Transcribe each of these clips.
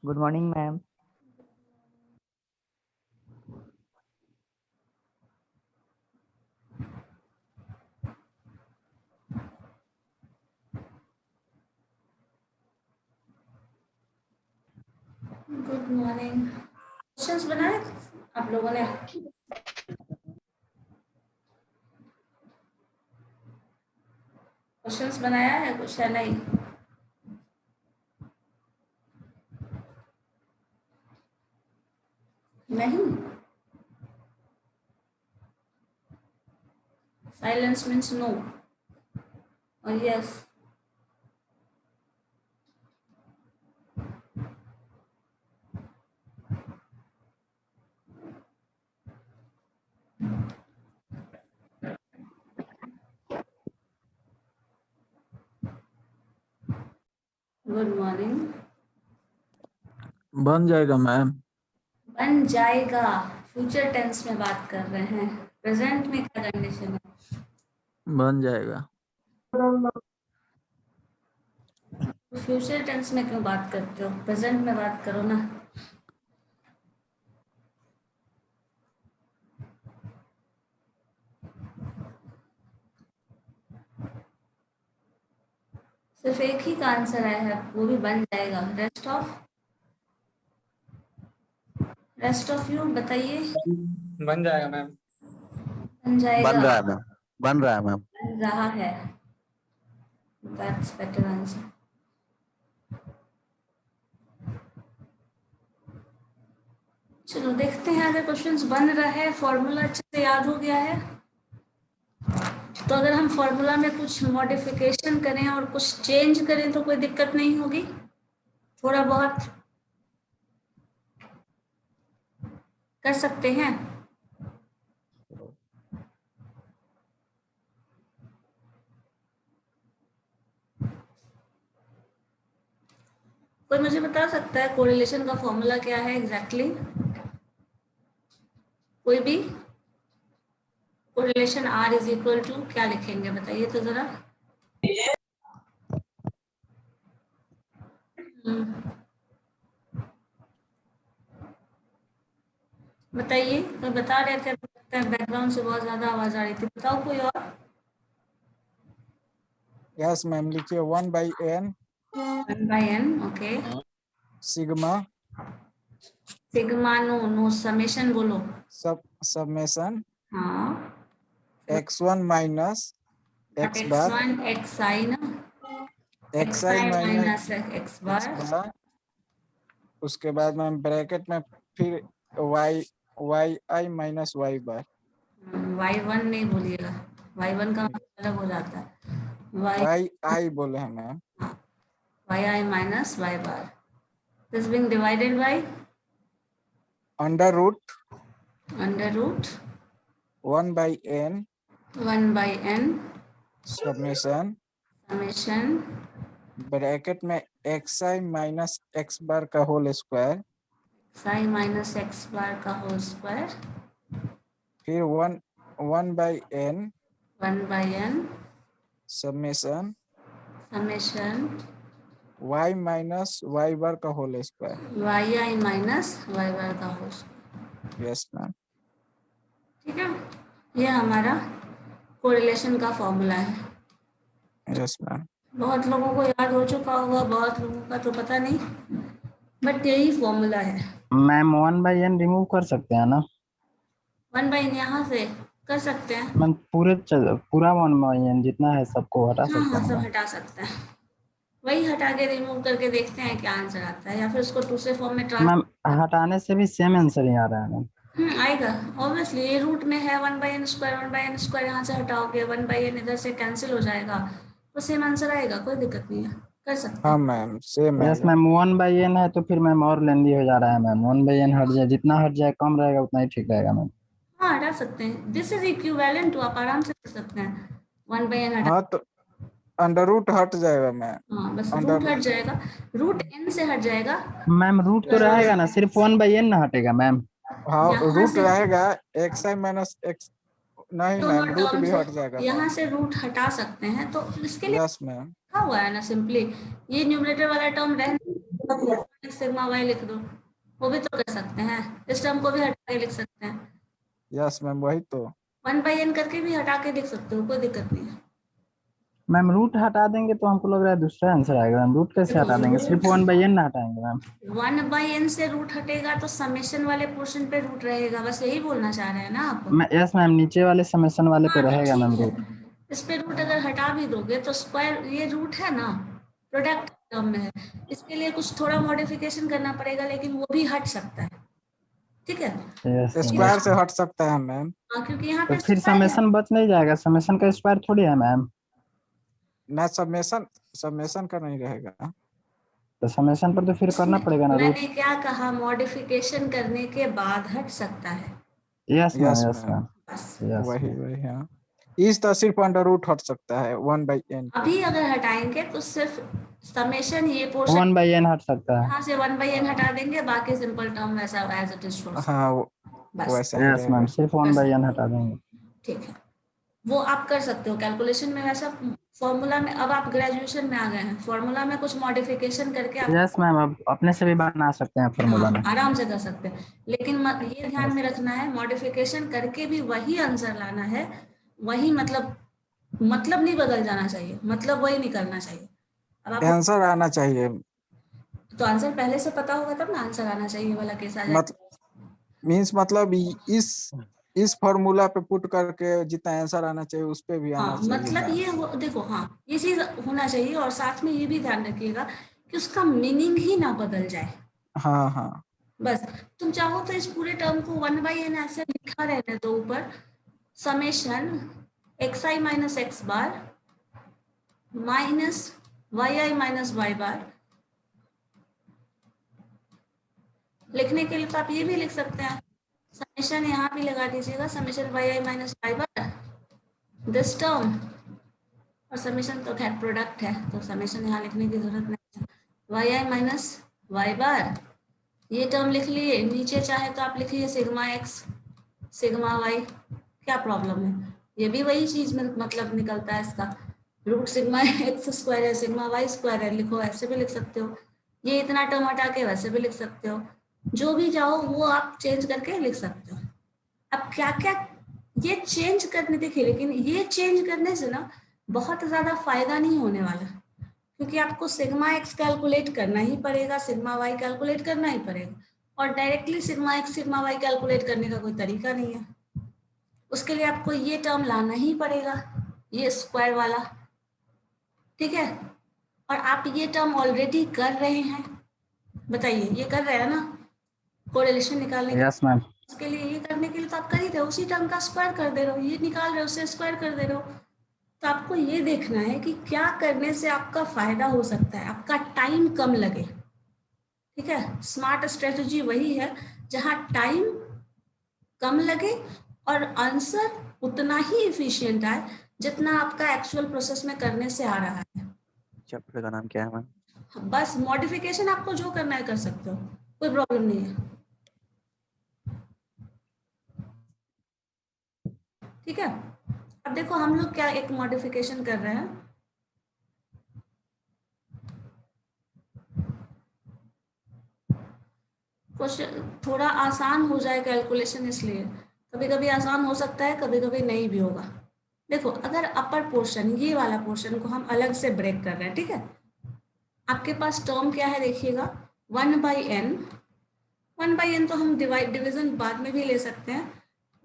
Good morning ma'am. Good morning. Questions बनाए आप लोगों ने? क्वेश्चंस बनाया है कुछ या नहीं? नहीं। साइलेंस मीन्स नो और यस। Good morning. बन जाएगा मैम। बन जाएगा, फ्यूचर टेंस में बात कर रहे हैं। प्रेजेंट में क्या कंडीशन है? बन जाएगा। फ्यूचर टेंस में क्यों बात करते हो? प्रेजेंट में बात करो ना। सिर्फ एक ही का आंसर आया है, वो भी बन जाएगा। रेस्ट ऑफ यू बताइए। बन जाएगा मैम। बन जाएगा। बन रहा है मैम। बन रहा है मैम। बन रहा है। That's better answer. चलो देखते हैं, अगर क्वेश्चंस बन रहा है, फॉर्मूला अच्छे से याद हो गया है, तो अगर हम फॉर्मूला में कुछ मॉडिफिकेशन करें और कुछ चेंज करें तो कोई दिक्कत नहीं होगी। थोड़ा बहुत कर सकते हैं। कोई मुझे बता सकता है कोरिलेशन का फॉर्मूला क्या है एग्जैक्टली? कोई भी? Correlation R is equal to क्या लिखेंगे बताइए तो जरा। बताइए, कोई बता रहे थे? बैकग्राउंड से बहुत ज्यादा आवाज आ रही थी, बताओ कोई और। यस मैम, लिखिए 1/n 1/n। Okay. Sigma sigma no summation बोलो। सबमेशन हाँ। x1 minus x bar x1 xi ना, xi माइनस x बार। उसके बाद मैम ब्रैकेट में फिर y माइनस y बार। y1 नहीं बोलिएगा, y1 का मतलब अलग हो जाता है। y बोले हैं ma'am. yi minus y bar. This being divided by under root 1/n 1/n summation bracket में xi माइनस x बार का whole square, xi minus x bar का होल स्क्वायर, फिर 1/n 1/n summation summation y minus y bar का whole square. yi minus y bar का whole square. Yes ma'am. ठीक है, ये हमारा कोरिलेशन का फॉर्मूला है। Yes ma'am. बहुत लोगों को याद हो चुका होगा, बहुत लोगों का तो पता नहीं, बट यही फॉर्मूला है। मैम 1/n रिमूव कर सकते हैं ना? 1/n यहाँ से कर सकते हैं। मैम पूरा 1/n जितना है सबको हटा सकते हाँ, हैं सब ना? हटा सकते हैं। वही हटा के रिमूव करके देखते हैं क्या आंसर आता है, या फिर उसको दूसरे फॉर्म में मैम हटाने से भी सेम आंसर ही आ रहा है मैम। आएगा ऑब्वियसली। ये रूट में है 1/n स्क्वायर यहाँ से हटाओगे 1/n इधर से कैंसिल हो जाएगा, तो सेम आंसर आएगा, कोई दिक्कत नहीं है, कर सकते हाँ हैं। Ma'am same yes ma'am 1/n है तो फिर मैम और लेंदी हो जा रहा है मैम। 1/n हट जाए, जितना हट जाए कम रहेगा उतना ही ठीक रहेगा मैम। हाँ हटा सकते हैं, दिस इज इक्विवेलेंट टू, आप आराम से कर सकते हैं। 1/n हटा। हाँ तो अंडर रूट हट जाएगा मैम। हाँ बस अंडर रूट हट जाएगा, रूट n से हट जाएगा। मैम रूट तो रहेगा ना, सिर्फ 1/n ना हटेगा मैम। हाँ यहाँ रूट से रहेगा, xi माइनस x नहीं दोनों मैम, रूट टर्म भी से हट जाएगा यहाँ मैम। से रूट हटा सकते हैं, तो इसके लिए यस मैम। लिखा हुआ है ना सिंपली, ये न्यूमरेटर वाला टर्म रहने सिग्मा वाई लिख दो, वो भी तो कर सकते हैं, इस टर्म को भी हटा के लिख सकते हैं, यस मैम वही तो। 1/n करके भी हटा के लिख सकते हो, कोई दिक्कत नहीं है। मैम रूट हटा देंगे तो हमको लग रहा है दूसरा आंसर आएगा मैम। रूट कैसे हटा देंगे, सिर्फ 1/n ना हटाएंगे मैम। 1/n से रूट हटेगा तो समेशन वाले पोर्शन पे रूट रहेगा, बस यही बोलना चाह रहे हैं ना आप? यस मैम, नीचे वाले समेशन वाले पे हाँ, तो रहेगा मैम ठीक है, रूट। इस पे रूट अगर हटा भी दोगे तो स्क्वायर, ये रूट है ना, प्रोडक्ट टर्म में है, इसके लिए कुछ थोड़ा मॉडिफिकेशन करना पड़ेगा, लेकिन वो भी हट सकता है, ठीक है। यस स्क्वायर से हट सकता है मैम। हाँ, क्योंकि यहाँ तो पे फिर स्क्वायर है। समेशन बच नहीं जाएगा, समेशन का स्क्वायर थोड़ी है मैम। ना समेशन का नहीं रहेगा, तो समेशन पर तो फिर करना इसमें पड़ेगा ना रूट। मैंने क्या कहा, मॉडिफिकेशन करने के बाद हट सकता है, yes ma'am, yes yes ma'am ma'am, बस। यस वही मैम। वही। हाँ, इस तो सिर्फ अंडर रूट हट सकता है 1/n। अभी अगर हटाएंगे तो सिर्फ समेशन, ये पोर्शन 1/n हट सकता है। यहाँ से 1/n हटा देंगे, बाकी सिंपल टर्म वैसा एज इट इज छोड़ सकते हाँ हैं, बस। वैसा ही यस मैम, रहेगा। सिर्फ 1/n हटा देंगे। ठीक है, वो आप कर सकते हो कैलकुलेशन में, वैसा फॉर्मूला में। अब आप ग्रेजुएशन में आ गए हैं, फॉर्मूला में कुछ मॉडिफिकेशन करके आप यस मैम, अब अपने से भी बना सकते हैं फॉर्मूला में। आराम से कर सकते हैं, लेकिन ये ध्यान में रखना है, मॉडिफिकेशन करके भी वही आंसर लाना है, वही मतलब नहीं बदल जाना चाहिए, मतलब वही नहीं करना चाहिए। अब आपको आंसर आना चाहिए, तो आंसर पहले से पता होगा तब ना आंसर आना चाहिए वाला केस आ जाए। मतलब इस फॉर्मूला पे पुट करके जितना आंसर आना चाहिए उस पे भी आना हाँ, चाहिए मतलब मैम। ये देखो, हाँ ये चीज होना चाहिए, और साथ में ये भी ध्यान रखिएगा कि उसका मीनिंग ही ना बदल जाए। हाँ हाँ बस तुम चाहो तो इस पूरे टर्म को 1/n ऐसे लिखा रहने दो ऊपर, समेशन xi माइनस एक्स बार माइनस yi माइनस वाई बार। लिखने के लिए तो आप ये भी लिख सकते हैं, समेशन यहाँ भी लगा दीजिएगा, summation yi minus Y bar this term, और समेशन तो खैर प्रोडक्ट है तो समेशन यहाँ लिखने की जरूरत नहीं है, yi माइनस वाई बार, ये टर्म लिख लिए, नीचे चाहे तो आप लिखिए सिग्मा एक्स सिग्मा वाई, क्या प्रॉब्लम है, ये भी वही चीज में मतलब निकलता है इसका, रूट सिग्मा एक्स स्क्वायर है सिग्मा वाई स्क्वायर है, लिखो ऐसे भी लिख सकते हो, ये इतना टर्म हटा के वैसे भी लिख सकते हो, जो भी चाहो वो आप चेंज करके लिख सकते हो। अब क्या क्या ये चेंज करने, देखिए लेकिन ये चेंज करने से ना बहुत ज्यादा फायदा नहीं होने वाला, क्योंकि आपको सिग्मा एक्स कैलकुलेट करना ही पड़ेगा, सिग्मा वाई कैलकुलेट करना ही पड़ेगा, और directly sigma X sigma Y calculate करने का कोई तरीका नहीं है, उसके लिए आपको ये टर्म लाना ही पड़ेगा, ये स्क्वायर वाला, ठीक है। और आप ये टर्म ऑलरेडी कर रहे हैं, बताइए ये कर रहे हैं ना, कोरिलेशन निकालने के यस मैम। उसके लिए, ये करने के लिए तो आप कर ही रहे हो, उसी टर्म का स्क्वायर कर दे रहे हो, ये निकाल रहे हो उसे स्क्वायर कर दे रहे हो, तो आपको ये देखना है कि क्या करने से आपका फायदा हो सकता है, आपका टाइम कम लगे, ठीक है। स्मार्ट स्ट्रेटजी वही है जहां टाइम कम लगे और आंसर उतना ही इफिशिएंट आए जितना आपका एक्चुअल प्रोसेस में करने से आ रहा है। चैप्टर का नाम क्या है मैम? बस मॉडिफिकेशन आपको जो करना है कर सकते हो, कोई प्रॉब्लम नहीं है, ठीक है। अब देखो हम लोग क्या एक मॉडिफिकेशन कर रहे हैं, क्वेश्चन थोड़ा आसान हो जाए कैलकुलेशन, इसलिए कभी कभी आसान हो सकता है, कभी कभी नहीं भी होगा। देखो अगर अपर पोर्शन, ये वाला पोर्शन को हम अलग से ब्रेक कर रहे हैं, ठीक है, आपके पास टर्म क्या है देखिएगा, 1/n, 1/n तो हम डिवीजन बाद में भी ले सकते हैं,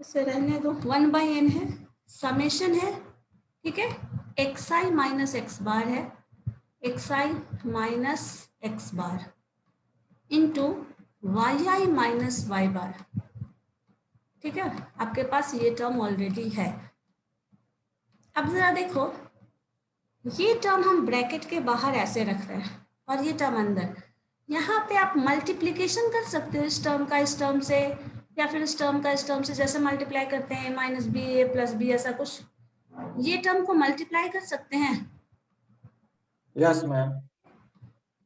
इसे रहने दो, 1/n है, समेशन है, ठीक है, xi माइनस एक्स बार है, xi minus X bar into yi minus Y बार, ठीक है, आपके पास ये टर्म ऑलरेडी है। अब जरा देखो, ये टर्म हम ब्रैकेट के बाहर ऐसे रख रहे हैं और ये टर्म अंदर, यहाँ पे आप मल्टीप्लीकेशन कर सकते हो इस टर्म का इस टर्म से, या फिर इस टर्म का इस टर्म से, जैसे मल्टीप्लाई करते हैं माइनस बी ए प्लस बी, ऐसा कुछ, ये टर्म को मल्टीप्लाई कर सकते हैं। Yes ma'am.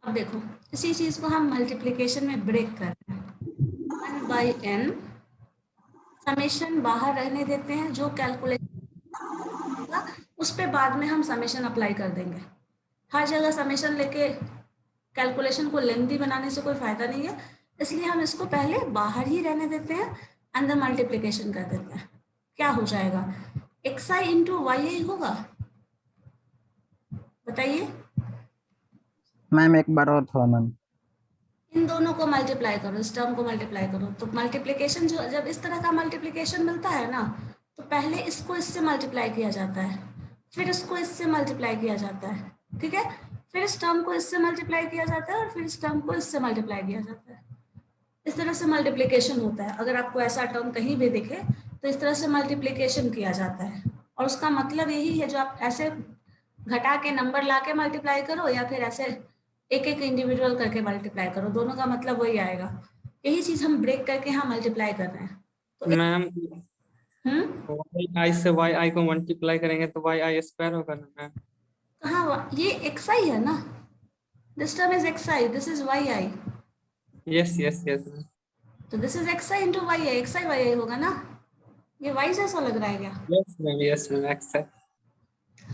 अब देखो इसी चीज को हम मल्टीप्लीकेशन में ब्रेक कर रहे हैं, 1/n समेशन बाहर रहने देते हैं, जो कैलकुलेशन उस पे बाद में हम समेशन अप्लाई कर देंगे, हर जगह समेशन लेके कैलकुलेशन को लेंथी बनाने से कोई फायदा नहीं है, इसलिए हम इसको पहले बाहर ही रहने देते हैं, अंदर मल्टीप्लिकेशन कर देते हैं। क्या हो जाएगा, xi इंटू वाई होगा, बताइए। मैम एक बार और थोड़ा मैम। इन दोनों को मल्टीप्लाई करो, इस टर्म को मल्टीप्लाई करो, तो मल्टीप्लिकेशन जो जब इस तरह का मल्टीप्लिकेशन मिलता है ना, तो पहले इसको इससे मल्टीप्लाई किया जाता है, फिर इसको इससे मल्टीप्लाई किया जाता है, ठीक है, फिर इस टर्म को इससे मल्टीप्लाई किया जाता है और फिर इस टर्म को इससे मल्टीप्लाई किया जाता है। इस तरह से मल्टीप्लिकेशन होता है। अगर आपको ऐसा टर्म कहीं भी दिखे तो इस तरह से मल्टीप्लिकेशन किया जाता है, और उसका मतलब यही है, जो आप ऐसे घटा के नंबर ला के मल्टीप्लाई करो या फिर ऐसे एक एक इंडिविजुअल करके मल्टीप्लाई करो, दोनों का मतलब वही आएगा। यही चीज हम ब्रेक करके यहाँ मल्टीप्लाई कर रहे हैं। तो मैम i से yi को मल्टीप्लाई करेंगे तो yi स्क्वायर होगा ना मैम? कहाँ, ये xi है ना, this term is xi, this is yi, yes yes yes तो this is xi into yi, xi yi होगा ना, ये y जैसा लग रहा है क्या? Yes ma'am xi।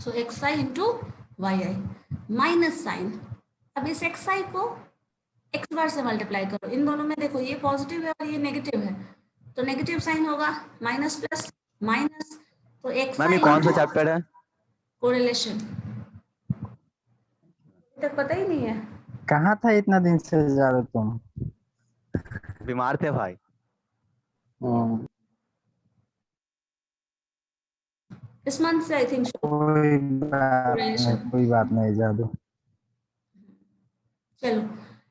So xi into yi minus sign. अब इस xi को x बार से मल्टीप्लाई करो, इन दोनों में देखो ये पॉजिटिव है और ये नेगेटिव है, तो नेगेटिव साइन होगा, माइनस प्लस माइनस, तो xi मैम ये कौन सा चैप्टर है? कोरिलेशन तक पता ही नहीं है। कहाँ था इतना दिन से ज्यादा तुम? बीमार थे भाई। हम्म, इस मंथ से आई थिंक कोई बात नहीं जादू। चलो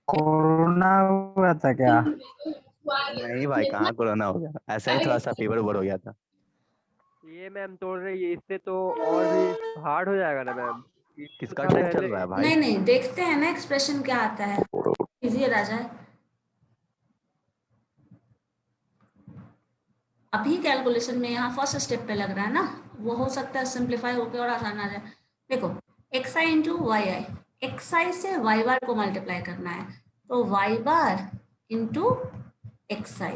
कोरोना हुआ था क्या? नहीं भाई, कहाँ कोरोना हो गया, ऐसा ही थोड़ा सा फीवर उबर हो गया था। ये मैम तोड़ रही है, इससे तो और भी हार्ड हो जाएगा ना मैम। किसका टेस्ट चल रहा है भाई? नहीं नहीं, देखते हैं ना एक्सप्रेशन क्या आता है, इजी आ जाए। अभी कैलकुलेशन में यहाँ फर्स्ट स्टेप पे लग रहा है ना, वो हो सकता है सिंप्लीफाई होकर और आसान आ जाए। देखो xi इंटू वाई आई, xi से y बार को मल्टीप्लाई करना है, तो y बार इंटू xi,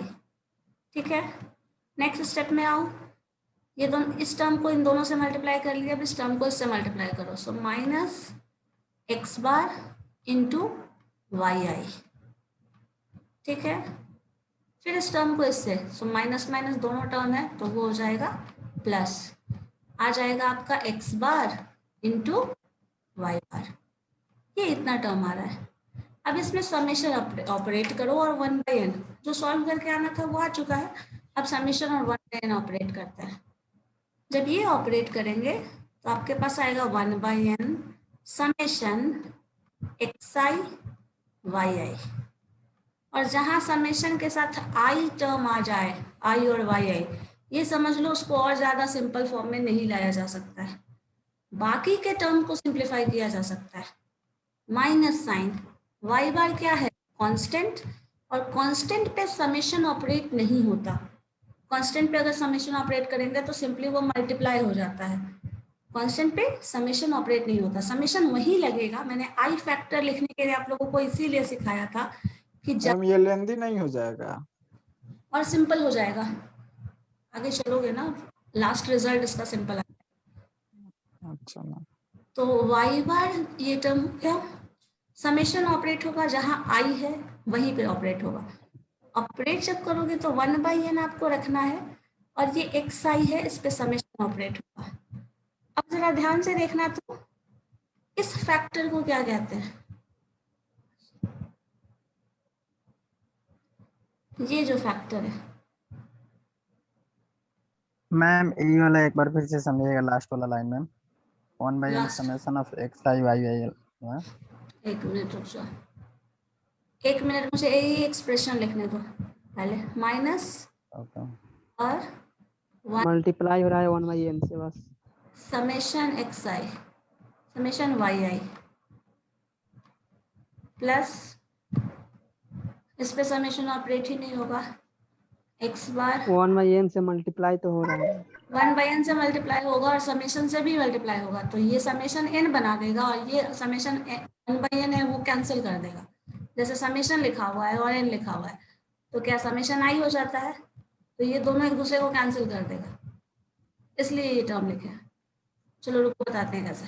ठीक है। नेक्स्ट स्टेप में आओ, ये दोनों, इस टर्म को इन दोनों से मल्टीप्लाई कर लिया, अब इस टर्म को इससे मल्टीप्लाई करो, so minus x bar into Y आई, ठीक है। फिर इस टर्म को इससे, सो माइनस माइनस दोनों टर्म है तो वो हो जाएगा प्लस, आ जाएगा आपका x बार इंटू वाई बार, ये इतना टर्म आ रहा है। अब इसमें समेशन ऑपरेट करो और 1/n जो सॉल्व करके आना था वो आ चुका है, अब समेशन और 1/n ऑपरेट करता है। जब ये ऑपरेट करेंगे तो आपके पास आएगा 1/n समेशन xi yi, और जहां समेशन के साथ i टर्म आ जाए, i और yi, ये समझ लो उसको और ज्यादा सिंपल फॉर्म में नहीं लाया जा सकता है, बाकी के टर्म को सिंप्लीफाई किया जा सकता है। माइनस साइन, y बार क्या है, कांस्टेंट, और कांस्टेंट पे समेशन ऑपरेट नहीं होता। कांस्टेंट पे अगर समेशन ऑपरेट करेंगे तो सिंपली वो मल्टीप्लाई हो जाता है, कांस्टेंट पे समेशन ऑपरेट नहीं होता, समेशन वही लगेगा। मैंने आई फैक्टर लिखने के लिए आप लोगों को इसीलिए सिखाया था कि मैम ये लेंदी नहीं हो जाएगा और सिंपल हो जाएगा, आगे चलोगे ना, लास्ट रिजल्ट इसका सिंपल आएगा। अच्छा ना, तो y बार ये टर्म हो गया, समेशन ऑपरेट होगा जहां i है वहीं पे ऑपरेट होगा, ऑपरेट जब करोगे तो 1/n आपको रखना है, और ये xi है, इस पे समेशन ऑपरेट होगा। अब जरा ध्यान से देखना, तो इस फैक्टर को क्या कहते हैं, ये जो फैक्टर है, मैम ये वाला एक बार फिर से समझिएगा, लास्ट वाला line ma'am. 1/n Last. Summation of xi yi। एक मिनट रुक जाओ, एक मिनट, मुझे यही एक्सप्रेशन लिखने दो पहले, माइनस ओके। और मल्टीप्लाई हो रहा है 1/n से बस। Summation xi summation yi plus, इस पे समेशन ऑपरेट ही नहीं होगा, x बार 1/n से मल्टीप्लाई तो हो रहा है। 1/n से मल्टीप्लाई होगा और समेशन से भी मल्टीप्लाई होगा, तो ये समेशन n बना देगा और ये समेशन 1/n है वो कैंसिल कर देगा। जैसे समेशन लिखा हुआ है और n लिखा हुआ है तो क्या समेशन i हो जाता है, तो ये दोनों एक दूसरे को कैंसिल कर देगा, इसलिए ये टर्म लिखे हैं। चलो रुको बताते हैं कैसे।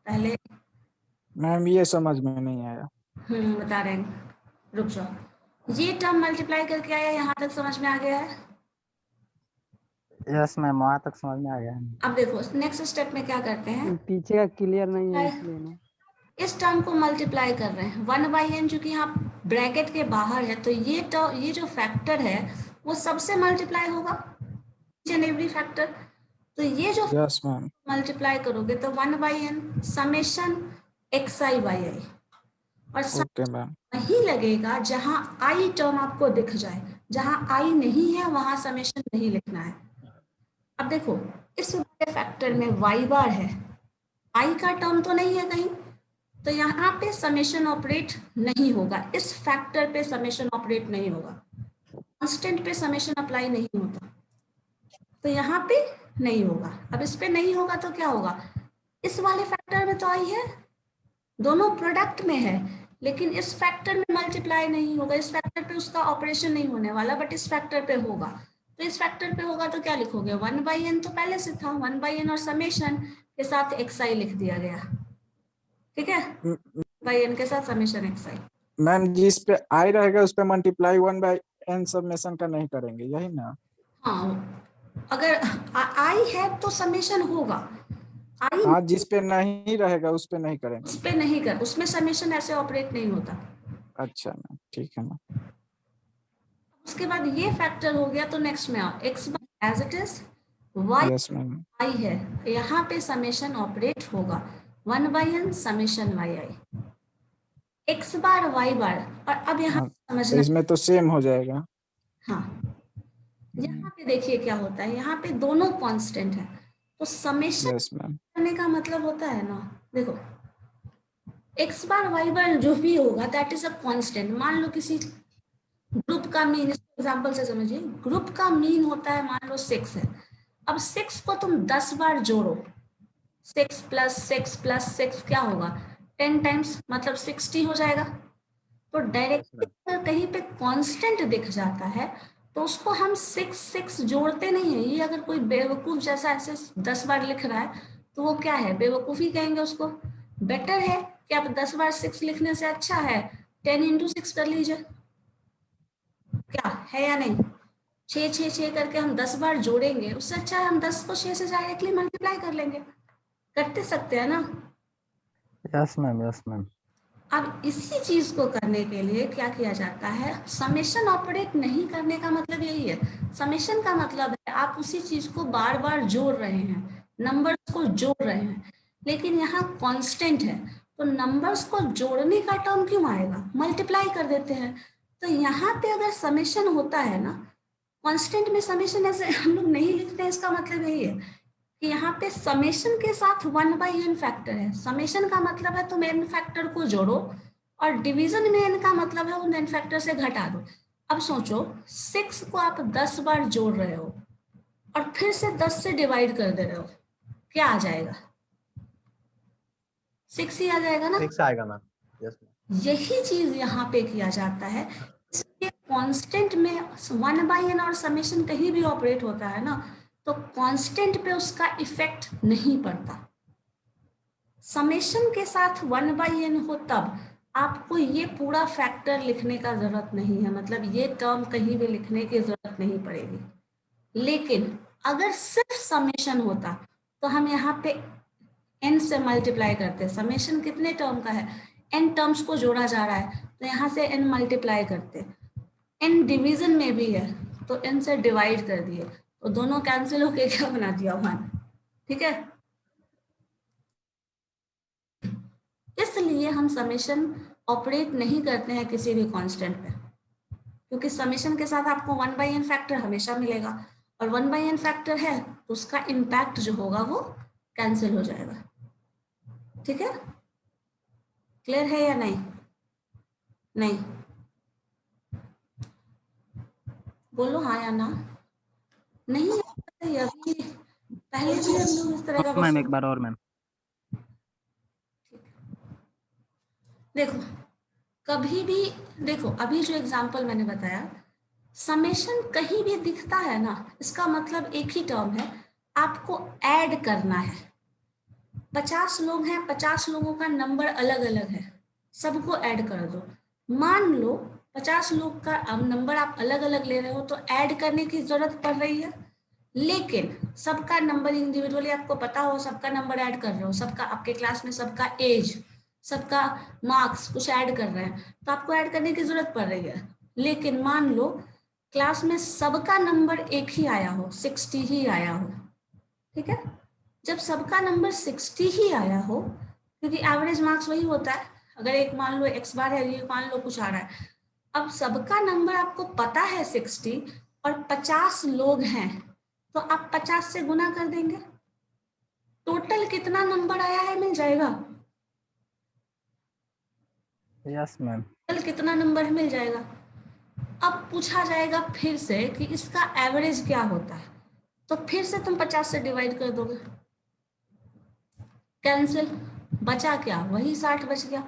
पहले मैम ये समझ में नहीं आया। बता रहे हैं, रुक जाओ। ये टर्म मल्टीप्लाई करके आया, यहाँ तक समझ में आ गया है? यस मैम, वहाँ तक समझ में आ गया है। अब देखो नेक्स्ट स्टेप में क्या करते हैं, पीछे का क्लियर नहीं है इसलिए ना। इस टर्म को मल्टीप्लाई कर रहे हैं 1/n, जो कि यहाँ ब्रैकेट के बाहर है, तो ये जो फैक्टर है वो सबसे मल्टीप्लाई होगा, ईच एंड एवरी फैक्टर। तो ये जो यस मैम, मल्टीप्लाई करोगे तो 1/n समेशन xi yi, और ओके मैम, वही लगेगा जहां i टर्म आपको दिख जाए, जहां i नहीं है वहां समेशन नहीं लिखना है। अब देखो इस वाले फैक्टर में y बार है, i का टर्म तो नहीं है कहीं, तो यहाँ पे समेशन ऑपरेट नहीं होगा, इस फैक्टर पे समेशन ऑपरेट नहीं होगा, कांस्टेंट पे समेशन अप्लाई नहीं होता, तो यहाँ पे नहीं होगा। अब इस पे नहीं होगा तो क्या होगा, इस वाले फैक्टर में तो आई है, दोनों प्रोडक्ट में है, लेकिन इस फैक्टर में मल्टीप्लाई नहीं होगा, इस फैक्टर पे उसका ऑपरेशन नहीं होने वाला, बट इस फैक्टर पे होगा। तो इस फैक्टर पे होगा तो क्या लिखोगे, 1/n तो पहले से था, 1/n और समेशन के साथ xi लिख दिया गया, ठीक है, 1/n के साथ समेशन xi। मैम जिस पे आई रहेगा उस पे मल्टीप्लाई 1/n समेशन का नहीं करेंगे, यही ना? हाँ, अगर i है तो समेशन होगा, i हाँ, जिस पे नहीं रहेगा उस पे नहीं करेंगे। उस पे नहीं कर, उसमें समेशन ऐसे ऑपरेट नहीं होता। अच्छा मैम, ठीक है मैम। उसके बाद ये फैक्टर हो गया, तो नेक्स्ट में आओ, x bar as it is, y yes ma'am, i है, यहाँ पे समेशन ऑपरेट होगा 1/n summation yi, x bar y bar, और अब यहाँ तो समझना, इसमें तो सेम हो जाएगा। हाँ यहाँ पे देखिए क्या होता है, यहाँ पे दोनों कांस्टेंट है, तो समेशन यस मैम, करने का मतलब होता है ना, देखो x बार y बार जो भी होगा दैट इज अ कांस्टेंट। मान लो किसी ग्रुप का मीन, एग्जांपल से समझिए, ग्रुप का मीन होता है मान लो 6 है, अब 6 को तुम 10 बार जोड़ो, 6 + 6 + 6 क्या होगा, 10 टाइम्स, मतलब 60 हो जाएगा। तो डायरेक्टली अगर कहीं पे कांस्टेंट दिख जाता है तो उसको हम 6 जोड़ते नहीं है, ये अगर कोई बेवकूफ जैसा ऐसे 10 बार लिख रहा है तो वो क्या है, बेवकूफी कहेंगे उसको। बेटर है कि आप 10 बार 6 लिखने से अच्छा है 10 × 6 कर लीजिए, क्या है या नहीं, 6 6 6 करके हम 10 बार जोड़ेंगे, उससे अच्छा है हम 10 को 6 से डायरेक्टली मल्टीप्लाई कर लेंगे, करते सकते हैं ना। Yes ma'am, yes ma'am. अब इसी चीज को करने के लिए क्या किया जाता है, समेशन ऑपरेट नहीं करने का मतलब यही है। समेशन का मतलब है आप उसी चीज को बार बार जोड़ रहे हैं, नंबर्स को जोड़ रहे हैं, लेकिन यहाँ कांस्टेंट है तो नंबर्स को जोड़ने का टर्म क्यों आएगा, मल्टीप्लाई कर देते हैं। तो यहाँ पे अगर समेशन होता है ना, कांस्टेंट में समेशन ऐसे हम लोग नहीं लिखते हैं, इसका मतलब यही है कि यहाँ पे समेशन के साथ 1/n फैक्टर है। समेशन का मतलब है तुम n फैक्टर को जोड़ो, और डिवीजन में n का मतलब है उन n फैक्टर से घटा दो। अब सोचो 6 को आप 10 बार जोड़ रहे हो और फिर से 10 से डिवाइड कर दे रहे हो, क्या आ जाएगा, 6 ही आ जाएगा ना। 6 आएगा मैम। Yes ma'am. यही चीज यहाँ पे किया जाता है, इसलिए कांस्टेंट में 1/n और समेशन कहीं भी ऑपरेट होता है ना, तो कांस्टेंट पे उसका इफेक्ट नहीं पड़ता। समेशन के साथ 1/n हो तब आपको ये पूरा फैक्टर लिखने का जरूरत नहीं है, मतलब ये टर्म कहीं भी लिखने की जरूरत नहीं पड़ेगी। लेकिन अगर सिर्फ समेशन होता तो हम यहाँ पे n से मल्टीप्लाई करते। समेशन कितने टर्म का है, n टर्म्स को जोड़ा जा रहा है, तो यहाँ से n मल्टीप्लाई करते। n डिवीजन में भी है तो n से डिवाइड कर दिए, तो दोनों कैंसिल होके क्या बना दिया 1, ठीक है। इसलिए हम समेशन ऑपरेट नहीं करते हैं किसी भी कांस्टेंट पे, क्योंकि समेशन के साथ आपको 1/n फैक्टर हमेशा मिलेगा, और 1/n फैक्टर है तो उसका इम्पैक्ट जो होगा वो कैंसिल हो जाएगा, ठीक है। क्लियर है या नहीं, नहीं बोलो हाँ या ना। नहीं अभी पहले भी हम लोग इस तरह का मैम एक बार और मैम। देखो कभी भी, देखो अभी जो एग्जांपल मैंने बताया, समेशन कहीं भी दिखता है ना, इसका मतलब एक ही टर्म है, आपको ऐड करना है। 50 लोग हैं, 50 लोगों का नंबर अलग अलग है, सबको ऐड कर दो। मान लो 50 लोग का अब नंबर आप अलग अलग ले रहे हो तो ऐड करने की जरूरत पड़ रही है, लेकिन सबका नंबर इंडिविजुअली आपको पता हो, सबका नंबर ऐड कर रहे हो, सबका आपके क्लास में सबका एज, सबका मार्क्स कुछ ऐड कर रहे हैं, तो आपको ऐड करने की जरूरत पड़ रही है। लेकिन मान लो क्लास में सबका नंबर एक ही आया हो, 60 ही आया हो, ठीक है। जब सबका नंबर 60 ही आया हो, क्योंकि एवरेज मार्क्स वही होता है, अगर एक मान लो x बार है, ये मान लो कुछ आ रहा है, अब सबका नंबर आपको पता है 60 और 50 लोग हैं, तो आप 50 से गुना कर देंगे, टोटल कितना नंबर आया है मिल जाएगा। Yes ma'am. टोटल कितना नंबर मिल जाएगा। अब पूछा जाएगा फिर से कि इसका एवरेज क्या होता है, तो फिर से तुम 50 से डिवाइड कर दोगे, कैंसिल, बचा क्या, वही 60 बच गया।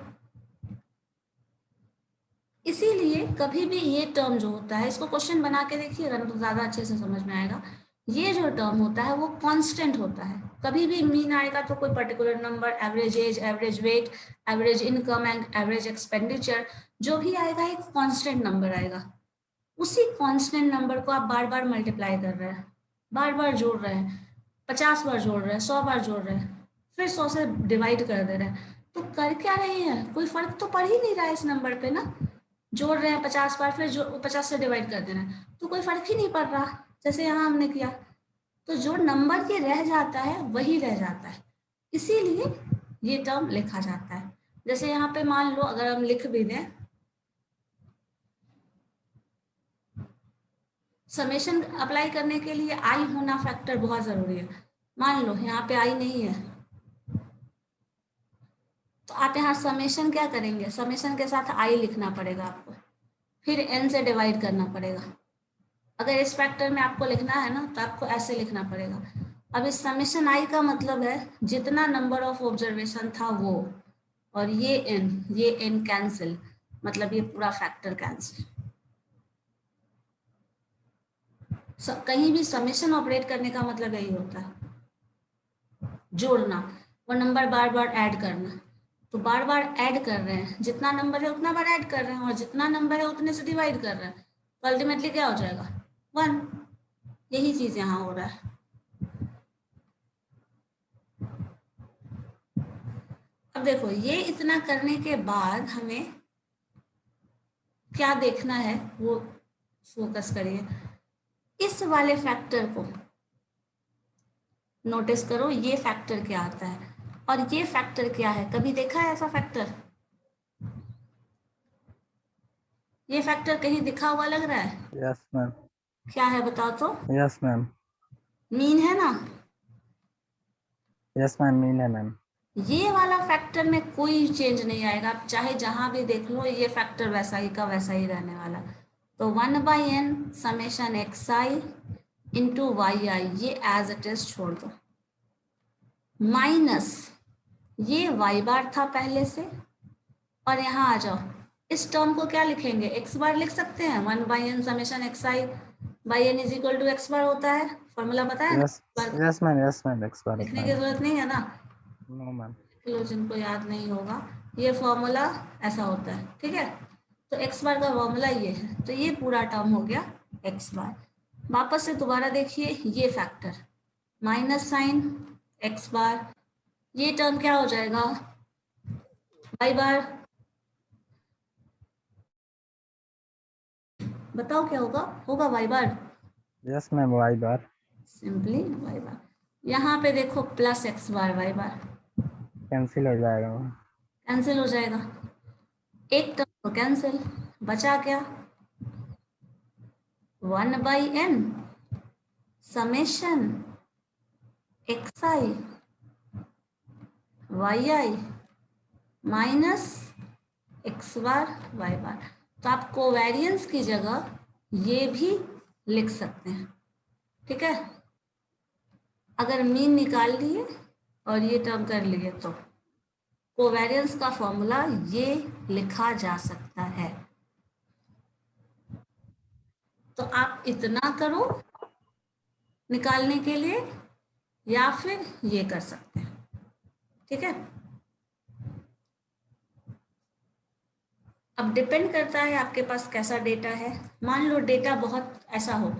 इसीलिए कभी भी ये टर्म जो होता है, इसको क्वेश्चन बना के देखिएगा ना तो ज्यादा अच्छे से समझ में आएगा। ये जो टर्म होता है वो कांस्टेंट होता है। कभी भी मीन आएगा तो कोई particular number, average age, average weight, average income and average expenditure, जो भी आएगा एक कांस्टेंट नंबर आएगा। उसी कांस्टेंट नंबर को आप बार बार मल्टीप्लाई कर रहे हैं, बार बार जोड़ रहे हैं, 50 बार जोड़ रहे हैं, 100 बार जोड़ रहे हैं, फिर 100 से डिवाइड कर दे रहे हैं, तो कर क्या रहे हैं, कोई फर्क तो पड़ ही नहीं रहा है इस नंबर पे ना। जोड़ रहे हैं 50 बार, फिर जो 50 से डिवाइड कर दे रहे हैं, तो कोई फर्क ही नहीं पड़ रहा, जैसे यहाँ हमने किया। तो जो नंबर ये रह जाता है वही रह जाता है, इसीलिए ये टर्म लिखा जाता है। जैसे यहाँ पे मान लो अगर हम लिख भी दें, समेशन अप्लाई करने के लिए आई होना फैक्टर बहुत जरूरी है। मान लो यहाँ पे आई नहीं है, तो आप यहाँ समेशन क्या करेंगे, समेशन के साथ आई लिखना पड़ेगा आपको, फिर n से डिवाइड करना पड़ेगा। अगर इस फैक्टर में आपको लिखना है ना तो आपको ऐसे लिखना पड़ेगा। अब इस समेशन आई का मतलब है जितना नंबर ऑफ ऑब्जर्वेशन था वो, और ये n कैंसिल, मतलब ये पूरा फैक्टर कैंसिल। कहीं भी समेशन ऑपरेट करने का मतलब यही होता है, जोड़ना और नंबर बार बार ऐड करना। तो बार बार ऐड कर रहे हैं, जितना नंबर है उतना बार ऐड कर रहे हैं, और जितना नंबर है उतने से डिवाइड कर रहे हैं, तो अल्टीमेटली क्या हो जाएगा, 1। यही चीज यहाँ हो रहा है। अब देखो ये इतना करने के बाद हमें क्या देखना है वो फोकस करिए। इस वाले फैक्टर को नोटिस करो, ये फैक्टर क्या आता है और ये फैक्टर क्या है, कभी देखा है ऐसा फैक्टर? ये फैक्टर कहीं दिखा हुआ लग रहा है? Yes ma'am. क्या है बताओ तो? Yes ma'am. मीन है ना? यस मैम, मीन है मैम। ये वाला फैक्टर में कोई चेंज नहीं आएगा, आप चाहे जहां भी देख लो ये फैक्टर वैसा ही का वैसा ही रहने वाला। तो 1/n summation xi into yi, ये एज इट इज छोड़ दो, माइनस ये y बार था पहले से, और यहाँ आ जाओ, इस टर्म को क्या लिखेंगे, x बार लिख सकते हैं। 1/n summation xi by n is equal to x bar होता है, फॉर्मूला पता है ना? यस मैम, x बार लिखने की जरूरत नहीं है ना? No ma'am. लो जिनको याद नहीं होगा, ये फॉर्मूला ऐसा होता है, ठीक है। तो x बार का फॉर्मूला ये है, तो ये पूरा टर्म हो गया x बार। वापस से दोबारा देखिए ये फैक्टर, माइनस साइन x बार, ये टर्म क्या हो जाएगा, y बार। बताओ क्या होगा, होगा y बार। यस मैम, y बार। सिंपली y बार। यहाँ पे देखो प्लस x बार, y बार कैंसिल हो जाएगा मैम। कैंसिल हो जाएगा, एक टर्म तो कैंसिल, बचा क्या, 1/n summation xi yi minus x bar y बार। तो आप कोवेरियंस की जगह ये भी लिख सकते हैं, ठीक है। अगर मीन निकाल लिए और ये टर्म कर लिए तो कोवेरियंस का फॉर्मूला ये लिखा जा सकता है। तो आप इतना करो निकालने के लिए, या फिर ये कर सकते हैं, ठीक है। अब डिपेंड करता है आपके पास कैसा डेटा है। मान लो डेटा बहुत ऐसा हो,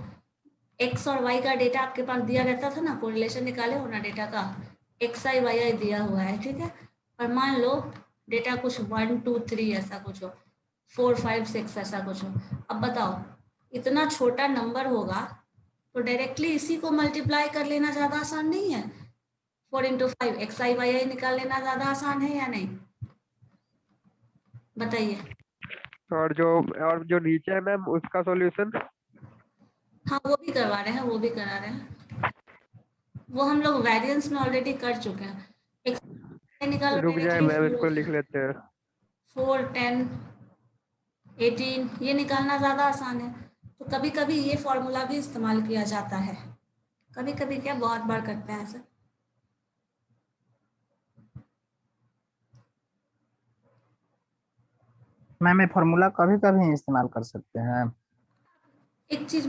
एक्स और वाई का डेटा आपके पास दिया रहता था ना, कोरिलेशन निकाले हो ना डेटा का, एक्स आई वाई आई दिया हुआ है, ठीक है। और मान लो डेटा कुछ 1 2 3 ऐसा कुछ हो, 4 5 6 ऐसा कुछ हो। अब बताओ इतना छोटा नंबर होगा तो डायरेक्टली इसी को मल्टीप्लाई कर लेना ज़्यादा आसान नहीं है? 4 × 5 एक्स आई वाई आई निकाल लेना ज़्यादा आसान है या नहीं, बताइए। और जो नीचे है मैम उसका सॉल्यूशन? हाँ वो भी करवा रहे हैं, वो भी करा रहे हैं, वो हम लोग वेरिएंस में ऑलरेडी कर चुके हैं। एक्स निकालो रुक जाए डायरेक्टली, मैम, इसको लिख लेते हैं। 4 10 18 ये निकालना ज़्यादा आसान है। तो कभी कभी ये फॉर्मूला भी इस्तेमाल किया जाता है, कभी कभी क्या बहुत बार करते हैं ऐसा। मैम ये फॉर्मूला कभी कभी इस्तेमाल कर सकते हैं एक चीज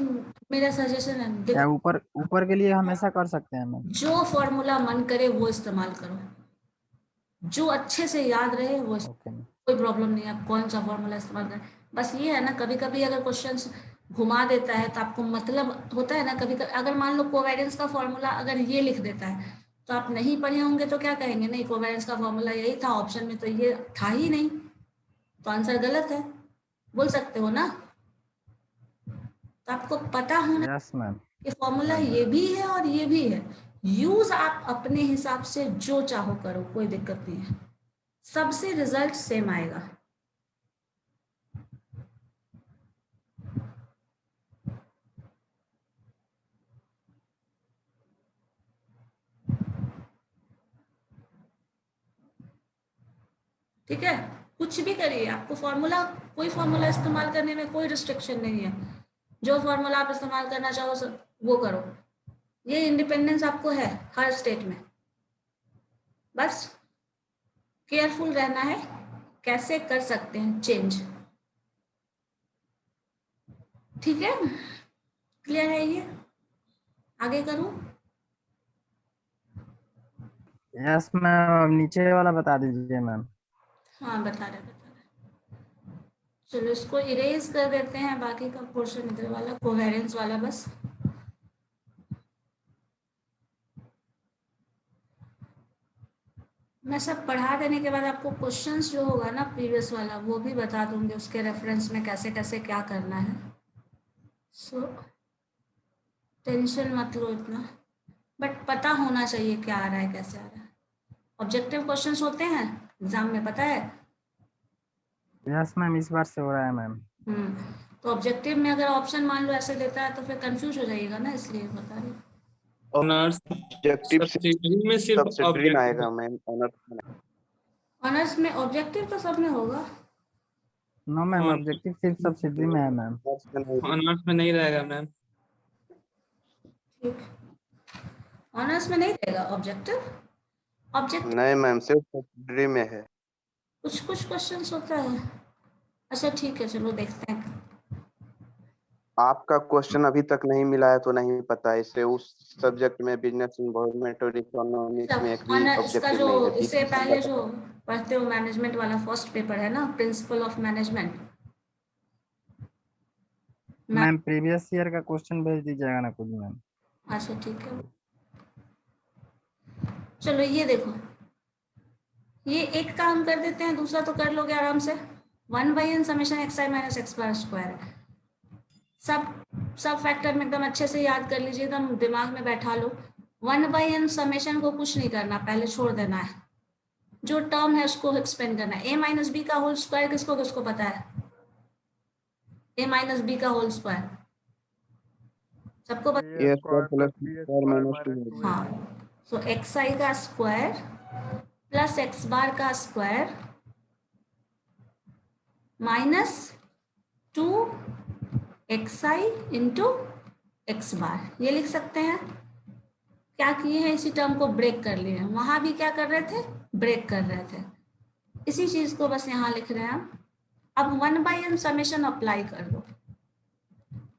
मेरा सजेशन है, या देखो ऊपर ऊपर के लिए हमेशा कर सकते हैं मैम? जो फॉर्मूला मन करे वो इस्तेमाल करो, जो अच्छे से याद रहे वो ओके मैम। कोई प्रॉब्लम नहीं है, आप कौन सा फॉर्मूला इस्तेमाल करें। बस ये है ना, कभी कभी अगर क्वेश्चंस घुमा देता है तो आपको मतलब होता है ना, कभी कभी अगर मान लो कोवेरिएंस का फॉर्मूला अगर ये लिख देता है तो आप नहीं पढ़े होंगे तो क्या कहेंगे, नहीं कोवेरिएंस का फॉर्मूला यही था, ऑप्शन में तो ये था ही नहीं, तो आंसर गलत है, बोल सकते हो ना। तो आपको पता होना यस मैम। कि फॉर्मूला ये भी है और ये भी है, यूज आप अपने हिसाब से जो चाहो करो, कोई दिक्कत नहीं है, सबसे रिजल्ट सेम आएगा। ठीक है, कुछ भी करिए, आपको फॉर्मूला, कोई फॉर्मूला इस्तेमाल करने में कोई रिस्ट्रिक्शन नहीं है, जो फॉर्मूला आप इस्तेमाल करना चाहो वो करो, ये इंडिपेंडेंस आपको है हर स्टेट में। बस केयरफुल रहना है कैसे कर सकते हैं चेंज, ठीक है, क्लियर है ये, आगे करूं? यस मैम, नीचे वाला बता दीजिए मैम। हाँ बता रहे। चलो इसको इरेज कर देते हैं, बाकी का पोर्शन इधर वाला कोवेरिएंस वाला बस। मैं सब पढ़ा देने के बाद आपको क्वेश्चंस जो होगा ना प्रीवियस वाला वो भी बता दूंगी, उसके रेफरेंस में कैसे कैसे क्या करना है। सो टेंशन मत लो इतना, बट पता होना चाहिए क्या आ रहा है कैसे आ रहा है। ऑब्जेक्टिव क्वेश्चंस होते हैं एग्जाम में, पता है? यस मैम, इस बार से हो रहा है मैम। तो ऑब्जेक्टिव में अगर ऑप्शन मान लो ऐसे देता है तो फिर कंफ्यूज हो जाइएगा ना, इसलिए बता रही हूँ। ऑनर्स सब्सिडरी में सिर्फ सब्सिडरी में आएगा ऑब्जेक्टिव। मैम, ऑनर्स में ऑनर्स में ऑब्जेक्टिव तो सब में होगा। नो मैम, ऑब्जेक्टिव सिर्फ सब्सिडरी में है मैम। ऑनर्स में नहीं रहेगा मैम। ठीक, ऑनर्स में नहीं रहेगा ऑब्जेक्टिव। ऑब्जेक्टिव नहीं मैम, सिर्फ सब्सिडरी में है। कुछ कुछ क्वेश्चंस होता है। अच्छा ठीक है, चलो देखते हैं। आपका क्वेश्चन अभी तक नहीं मिला है तो नहीं पता, इससे उस सब्जेक्ट में बिजनेस इन्वायरमेंट और इकोनॉमिक्स में एक भी इसका ऑब्जेक्टिव जो नहीं है। इससे पहले जो पढ़ते हो मैनेजमेंट वाला फर्स्ट पेपर है ना, principle of management. Ma'am previous year का क्वेश्चन भेज दीजिएगा ना कुछ मैम। अच्छा ठीक है, चलो ये देखो, ये एक काम कर देते हैं, दूसरा तो कर लोगे आराम से। 1/n समेशन एक्स आई माइनस एक्स बार स्क्वायर है। सब फैक्टर में एकदम अच्छे से याद कर लीजिए, एकदम दिमाग में बैठा लो। 1/n समेशन को कुछ नहीं करना, पहले छोड़ देना है, जो टर्म है उसको एक्सपेंड करना है। a माइनस बी का होल स्क्वायर किसको किसको पता है? a माइनस बी का होल स्क्वायर सबको पता A square plus B square minus 2। हाँ, सो एक्स आई का स्क्वायर प्लस एक्स बार का स्क्वायर माइनस 2 एक्स आई इंटू एक्स बार, ये लिख सकते हैं। क्या किए हैं, इसी टर्म को ब्रेक कर लिए हैं, वहां भी क्या कर रहे थे, ब्रेक कर रहे थे, इसी चीज को बस यहाँ लिख रहे हैं हम। अब 1/n समेशन अप्लाई कर दो,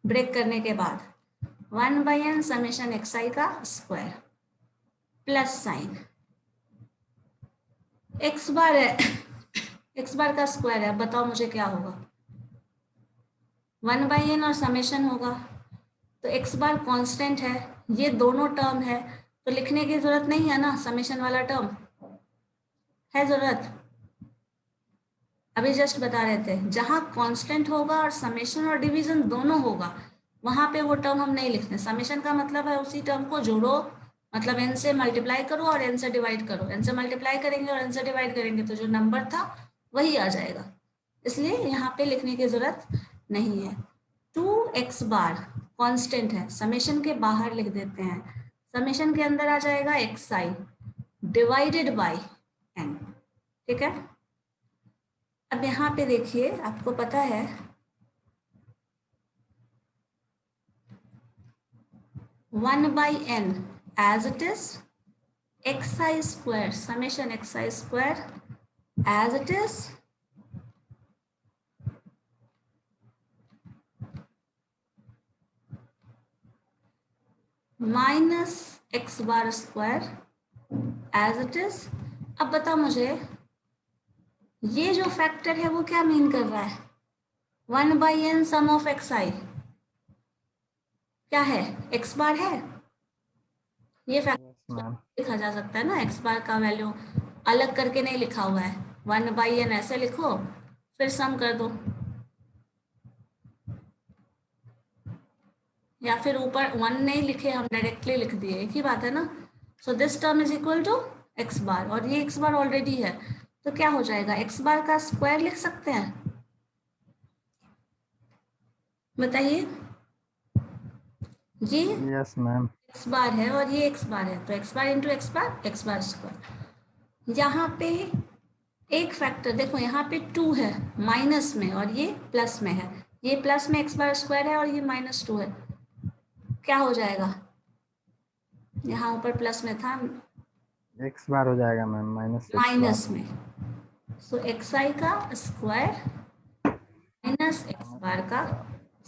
ब्रेक करने के बाद 1/n समेशन एक्स आई का स्क्वायर प्लस साइन एक्स बार है x बार का स्क्वायर है, अब बताओ मुझे क्या होगा, 1/n और समेशन होगा। तो x बार कांस्टेंट है, ये दोनों टर्म है, तो लिखने की जरूरत नहीं है ना, समेशन वाला टर्म है जरूरत? अभी जस्ट बता रहे थे, जहां कांस्टेंट होगा और समेशन और डिवीजन दोनों होगा, वहां पे वो टर्म हम नहीं लिखते। समेशन का मतलब है उसी टर्म को जोड़ो, मतलब n से मल्टीप्लाई करो और n से डिवाइड करो, n से मल्टीप्लाई करेंगे और n से डिवाइड करेंगे तो जो नंबर था वही आ जाएगा, इसलिए यहाँ पे लिखने की जरूरत नहीं है। 2x बार कांस्टेंट है, समेशन के बाहर लिख देते हैं, समेशन के अंदर आ जाएगा xi डिवाइडेड बाय n, ठीक है। अब यहाँ पे देखिए, आपको पता है 1/n as it is, xi square summation xi square as it is minus x bar square as it is। अब बताओ मुझे ये जो फैक्टर है वो क्या मीन कर रहा है, 1/n सम ऑफ xi क्या है, x बार है, ये फैक्टर लिखा जा सकता है ना, x बार का वैल्यू अलग करके नहीं लिखा हुआ है, 1/n ऐसे लिखो फिर सम कर दो, या फिर ऊपर 1 नहीं लिखे हम डायरेक्टली लिख दिए, एक ही बात है ना। So this term is equal to x bar, और ये x बार ऑलरेडी है, तो क्या हो जाएगा, x बार का स्क्वायर लिख सकते हैं, बताइए। ये यस मैम, x बार है और ये x बार है, तो x bar into x bar square. यहाँ पे एक फैक्टर देखो, यहाँ पे 2 है माइनस में और ये प्लस में है, ये प्लस में x बार स्क्वायर है और ये -2 है, क्या हो जाएगा, यहाँ ऊपर प्लस में था, x बार हो जाएगा मैम माइनस में, सो xi का स्क्वायर माइनस x बार का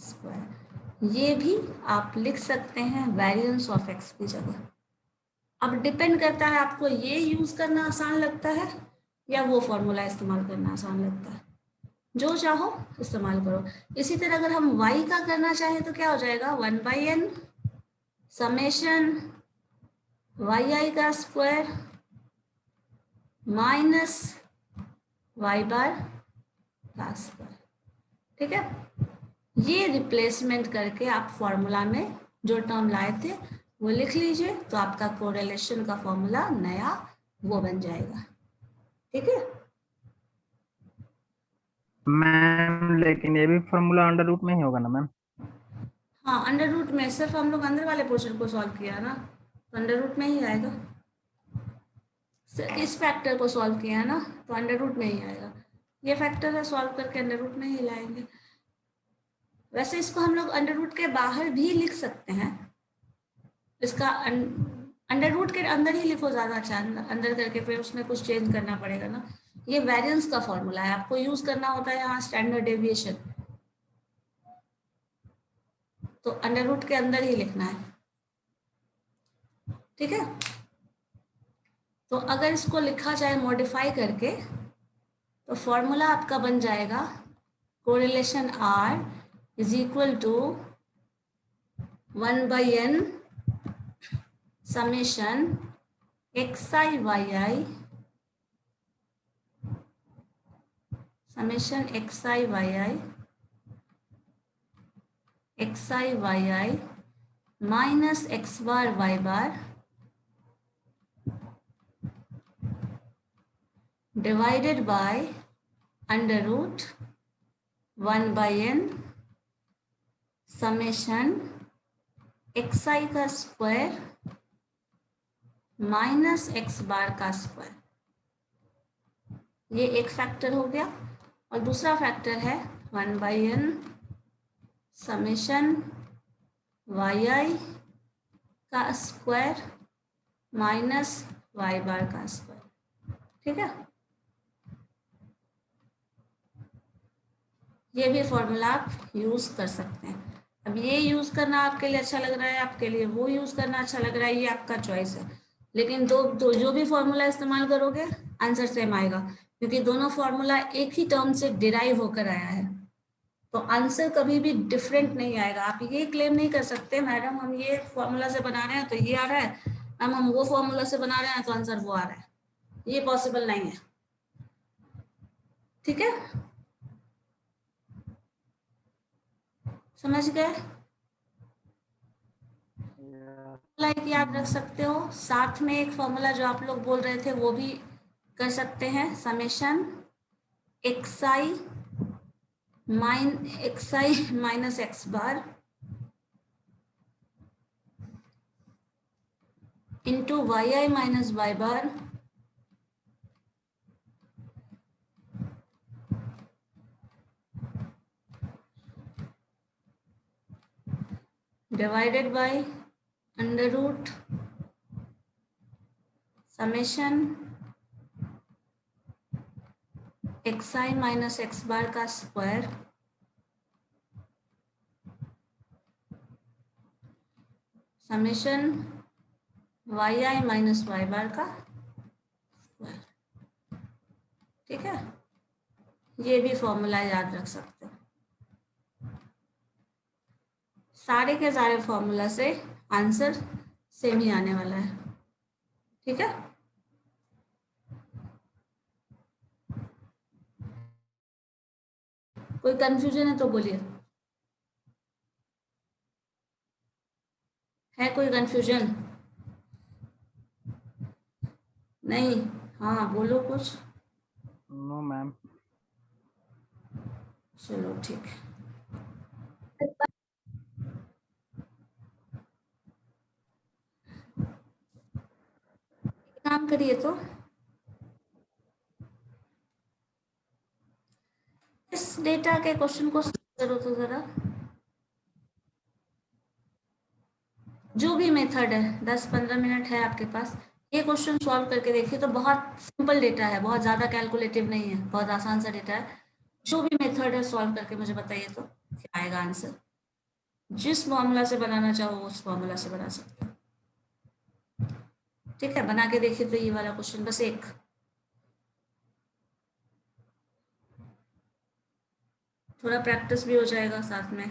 स्क्वायर, ये भी आप लिख सकते हैं वेरिएंस ऑफ x की जगह। अब डिपेंड करता है आपको ये यूज करना आसान लगता है या वो फॉर्मूला इस्तेमाल करना आसान लगता है, जो चाहो इस्तेमाल करो। इसी तरह अगर हम y का करना चाहें तो क्या हो जाएगा, 1/n समेशन yi का स्क्वायर माइनस y बार का स्क्वायर, ठीक है। ये रिप्लेसमेंट करके आप फॉर्मूला में जो टर्म लाए थे वो लिख लीजिए, तो आपका कोरिलेशन का फॉर्मूला नया वो बन जाएगा, ठीक है। मैम, लेकिन ये भी फॉर्मूला अंडर रूट में ही होगा ना मैम? हाँ, अंडर रूट में, सिर्फ हम लोग अंदर वाले पोर्शन को सॉल्व किया ना, तो अंडर रूट में ही आएगा। इस फैक्टर को सॉल्व किया ना तो अंडर रूट में ही आएगा, ये फैक्टर है सॉल्व करके अंडर रूट में ही लाएंगे। वैसे इसको हम लोग अंडर रूट के बाहर भी लिख सकते हैं, इसका अंडर रूट के अंदर ही लिखो ज्यादा अच्छा, अंदर करके फिर उसमें कुछ चेंज करना पड़ेगा ना। ये वेरिएंस का फॉर्मूला है, आपको यूज करना होता है यहाँ स्टैंडर्ड डेविएशन, तो अंडर रूट के अंदर ही लिखना है, ठीक है। तो अगर इसको लिखा जाए मॉडिफाई करके तो फॉर्मूला आपका बन जाएगा correlation R is equal to 1/n summation xi yi summation xi yi minus x bar y bar divided by under root 1/n summation xi का स्क्वायर माइनस x बार का स्क्वायर। ये एक factor हो गया, और दूसरा फैक्टर है 1/n summation yi का स्क्वायर माइनस y बार का स्क्वायर, ठीक है। ये भी फॉर्मूला आप यूज कर सकते हैं। अब ये यूज करना आपके लिए अच्छा लग रहा है, आपके लिए वो यूज करना अच्छा लग रहा है, ये आपका चॉइस है, लेकिन दो जो भी फॉर्मूला इस्तेमाल करोगे आंसर सेम आएगा, क्योंकि दोनों फॉर्मूला एक ही टर्म से डिराइव होकर आया है, तो आंसर कभी भी डिफरेंट नहीं आएगा। आप ये क्लेम नहीं कर सकते मैडम हम ये फॉर्मूला से बना रहे हैं तो ये आ रहा है, मैम हम वो फॉर्मूला से बना रहे हैं तो आंसर वो आ रहा है, ये पॉसिबल नहीं है। ठीक है, समझ गए? लाइक याद रख सकते हो, साथ में एक फॉर्मूला जो आप लोग बोल रहे थे वो भी कर सकते हैं, summation xi minus X bar into yi minus y bar divided by under root summation xi minus X bar का square summation yi minus y bar का स्क्वायर। ठीक है, ये भी फॉर्मूला याद रख सकते हो। सारे के सारे फॉर्मूला से आंसर सेम ही आने वाला है। ठीक है, कोई कंफ्यूजन है तो बोलिए, है कोई कंफ्यूजन? नहीं, हाँ बोलो कुछ। No ma'am. चलो ठीक है, काम करिए तो इस डेटा के क्वेश्चन को करो तो जरा, जो भी मेथड है 10-15 मिनट है आपके पास, ये क्वेश्चन सॉल्व करके देखिए। तो बहुत सिंपल डेटा है, बहुत ज़्यादा कैलकुलेटिव नहीं है, बहुत आसान सा डेटा है। जो भी मेथड है सॉल्व करके मुझे बताइए तो क्या आएगा आंसर। जिस फॉर्मूला से बनाना चाहो उस फॉर्मूला से बना सकते हो। ठीक है, बना के देखिए तो ये वाला क्वेश्चन, बस एक। थोड़ा प्रैक्टिस भी हो जाएगा साथ में।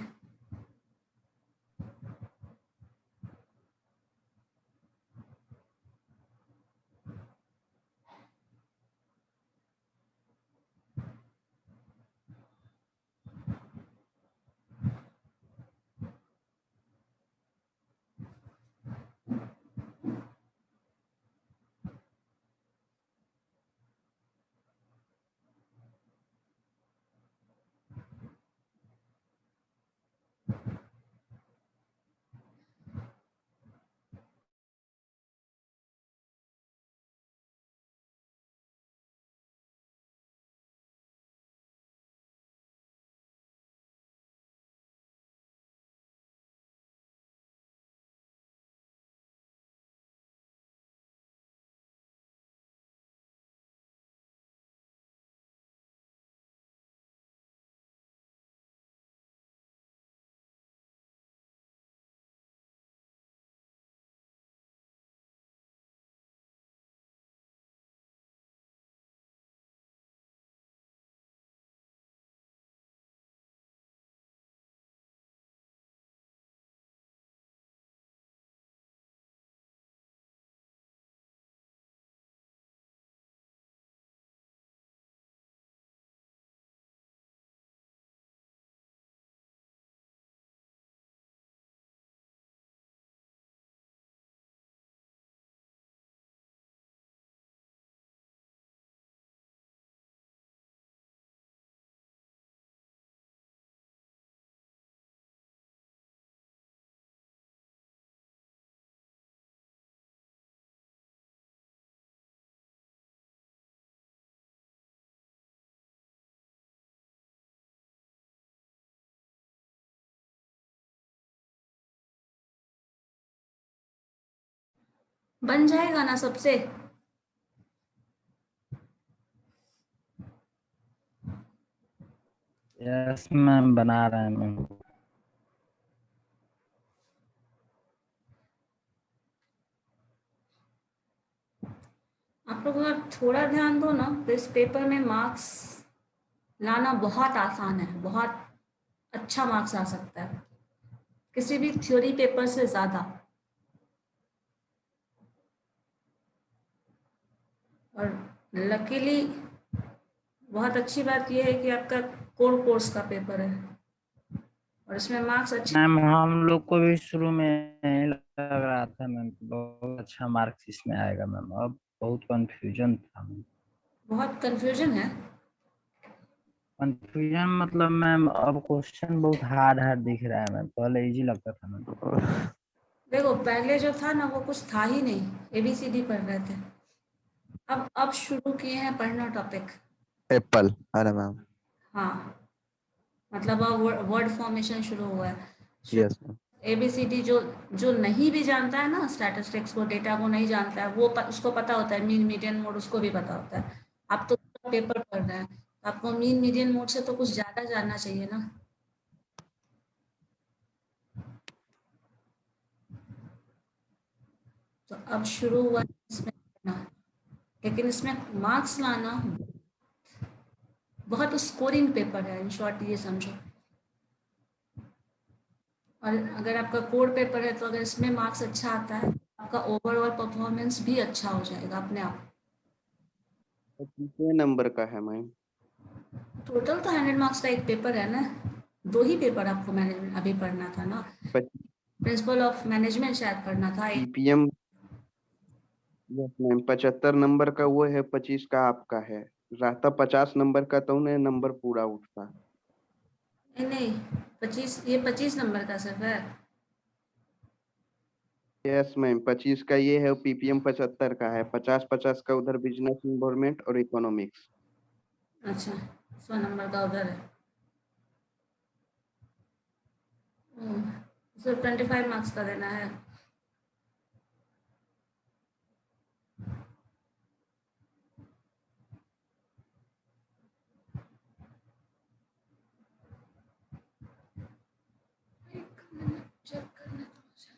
बन जाएगा ना सबसे? यस मैम, बना रहे हैं मैम। आप लोग अगर थोड़ा ध्यान दो ना तो इस पेपर में मार्क्स लाना बहुत आसान है, बहुत अच्छा मार्क्स आ सकता है किसी भी थ्योरी पेपर से ज़्यादा। और लकीली बहुत अच्छी बात यह है कि आपका कोर कोर्स का पेपर है और इसमें मार्क्स अच्छे। मैम हम लोग को भी शुरू में यही लग रहा था मैम, बहुत अच्छा मार्क्स इसमें आएगा मैम, अब बहुत कंफ्यूजन था मैम। बहुत कंफ्यूजन है। कंफ्यूजन मतलब मैम अब क्वेश्चन बहुत हार्ड हार्ड दिख रहा है मैम, पहले इजी लगता था मैम। देखो पहले जो था ना वो कुछ था ही नहीं, ABCD पढ़ रहे थे। अब शुरू किए हैं पढ़ना टॉपिक। एप्पल है ना मैम? हाँ, मतलब अब वर्ड फॉर्मेशन शुरू हुआ है। Yes ma'am. ABCD जो जो नहीं भी जानता है ना, स्टैटिस्टिक्स को, डेटा को नहीं जानता है, वो उसको पता होता है। मीन मीडियन मोड उसको भी पता होता है। आप तो पेपर पढ़ रहे हैं तो आपको मीन मीडियन मोड से तो कुछ ज़्यादा जानना चाहिए ना। तो अब शुरू हुआ है इसमें पढ़ना, लेकिन इसमें मार्क्स लाना बहुत स्कोरिंग पेपर है, इन शॉर्ट ये समझो। और अगर आपका कोर पेपर है तो अगर इसमें मार्क्स अच्छा आता है आपका ओवरऑल परफॉर्मेंस भी अच्छा हो जाएगा अपने आप। कितने नंबर का है मैम? टोटल तो 100 मार्क्स का एक पेपर है ना, 2 ही पेपर आपको मैनेजमेंट अभी पढ़ना था ना। प्रिंसिपल ऑफ मैनेजमेंट शायद पढ़ना था एक। PPM। यस मैम, 75 नंबर का वो है, 25 का आपका है। रहता 50 नंबर का तो उन्हें नंबर पूरा उठता। नहीं नहीं, 25, ये 25 नंबर का सिर्फ है। यस मैम, 25 का ये है, PPM 75 का है, 50-50 का उधर बिजनेस इन्वायरमेंट और इकोनॉमिक्स। अच्छा, 100 नंबर का उधर है। सिर्फ 25 मार्क्स का देना है। एक मिनट चेक करने दो मुझे।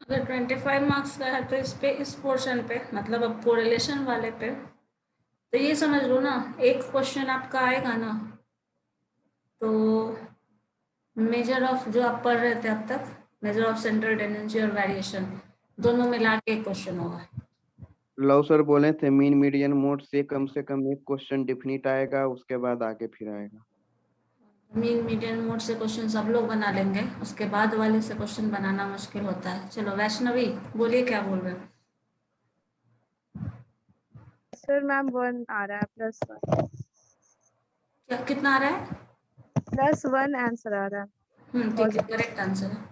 अगर 25 मार्क्स का है तो इस पे, इस पोर्शन पे, मतलब अब कोरिलेशन वाले पे, तो ये समझ लो ना, एक क्वेश्चन आपका आएगा ना तो मेजर ऑफ जो आप पढ़ रहे थे अब तक, मेजर ऑफ सेंट्रल टेंडेंसी और वेरिएशन, दोनों मिला के एक क्वेश्चन होगा। लव सर बोले थे मीन मीडियन मोड से कम एक क्वेश्चन डिफिनिट आएगा, उसके बाद आगे फिर आएगा। मीन मीडियन मोड से क्वेश्चन सब लोग बना लेंगे, उसके बाद वाले से क्वेश्चन बनाना मुश्किल होता है। चलो वैष्णवी बोलिए, क्या बोल रहे हो? सर मैम 1 आ रहा है, +1। क्या कितना आ रहा है? +1 आंसर आ रहा है। ठीक है, करेक्ट आंसर है।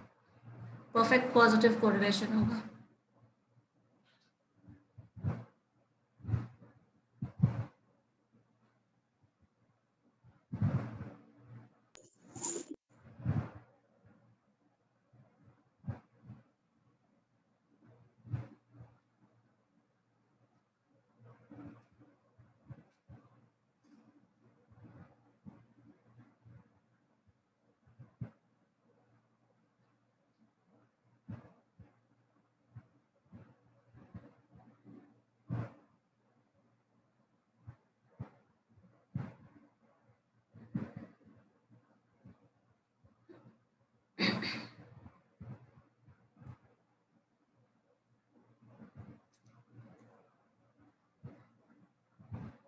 परफेक्ट पॉजिटिव कोरिलेशन होगा।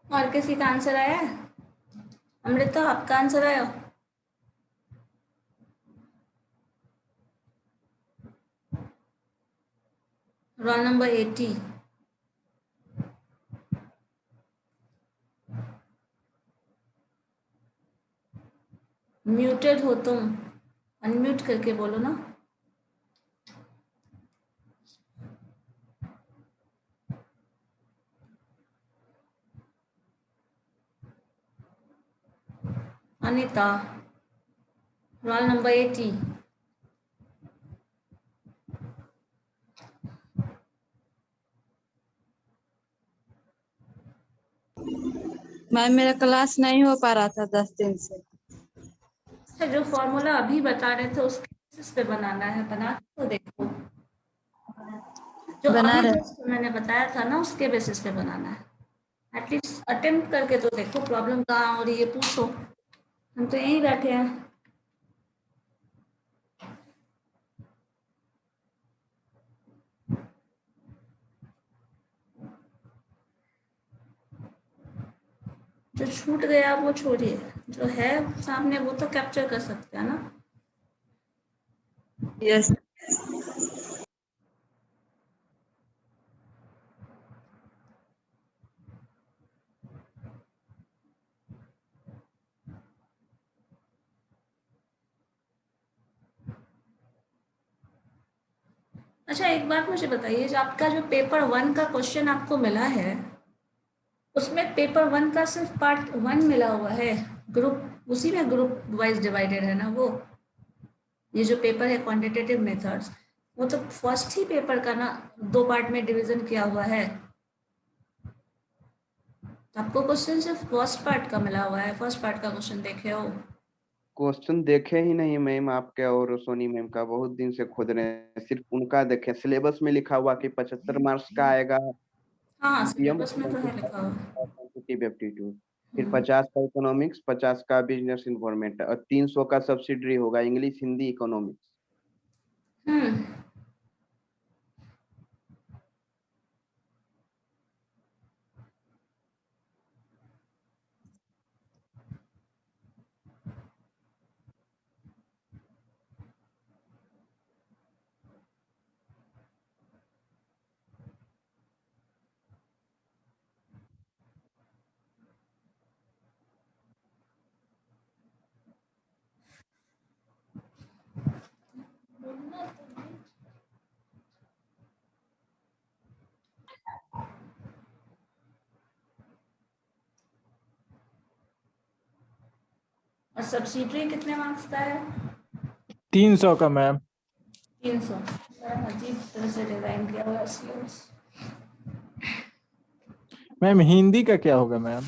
और किसी का आंसर आया है? अमृता आपका आंसर आया? Roll number 80। म्यूटेड हो तुम, अनम्यूट करके बोलो ना। Anita, roll number 80। मैम मेरा क्लास नहीं हो पा रहा था 10 दिन से। अच्छा, जो फॉर्मूला अभी बता रहे थे उसके बेसिस पे बनाना है, बना के तो देखो। जो बना अभी रहे। जस्ट मैंने बताया था ना उसके बेसिस पे बनाना है। एटलीस्ट अटेम्प्ट करके तो देखो प्रॉब्लम कहाँ हो रही है, पूछो। हम तो यहीं बैठे हैं। जो छूट गया वो छोड़िए, जो है सामने वो तो कैप्चर कर सकते हैं ना। यस। अच्छा, एक बात मुझे बताइए, जो आपका जो पेपर 1 का क्वेश्चन आपको मिला है उसमें पेपर 1 का सिर्फ पार्ट 1 मिला हुआ है, ग्रुप उसी में ग्रुप वाइज डिवाइडेड है ना वो। ये जो पेपर है क्वांटिटेटिव मेथड्स, वो तो फर्स्ट ही पेपर का ना 2 पार्ट में डिवीजन किया हुआ है। तो आपको क्वेश्चन सिर्फ फर्स्ट पार्ट का मिला हुआ है, फर्स्ट पार्ट का क्वेश्चन देखे हो। क्वेश्चन देखे ही नहीं मैम आपके और सोनी मैम का, बहुत दिन से खोज रहे हैं, सिर्फ उनका देखे। सिलेबस में लिखा हुआ कि 75 मार्क्स का आएगा हाँ, पीएम सिलेबस में तो है लिखा हुआ। क्वांटिटेटिव एप्टीट्यूड, फिर 50 का इकोनॉमिक्स, 50 का बिजनेस इन्वायरमेंट और 300 का सब्सिडरी होगा इंग्लिश, हिंदी, इकोनॉमिक्स। हम्म। और सब्सिडरी कितने मार्क्स का है? 300 का मैम। 300। अजीब तरह से डिजाइन किया हुआ है सिलेबस। मैम हिंदी का क्या होगा मैम?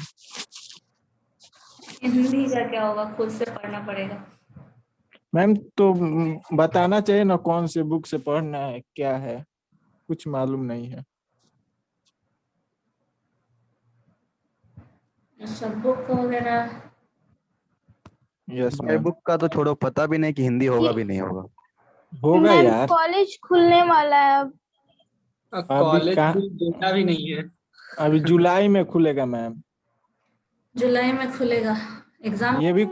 हिंदी का क्या होगा, खुद से पढ़ना पड़ेगा। मैम तो बताना चाहिए ना कौन से बुक से पढ़ना है, क्या है, कुछ मालूम नहीं है। सब बुक वगैरह यस भाई मैम। बुक का तो छोड़ो, पता भी नहीं कि हिंदी होगा भी नहीं होगा। होगा मैम यार। कॉलेज खुलने वाला है अब। अभी कॉलेज कहाँ, डेटा भी नहीं है। अभी जुलाई में खुलेगा मैम। जुलाई में खुलेगा एग्जाम। ये भी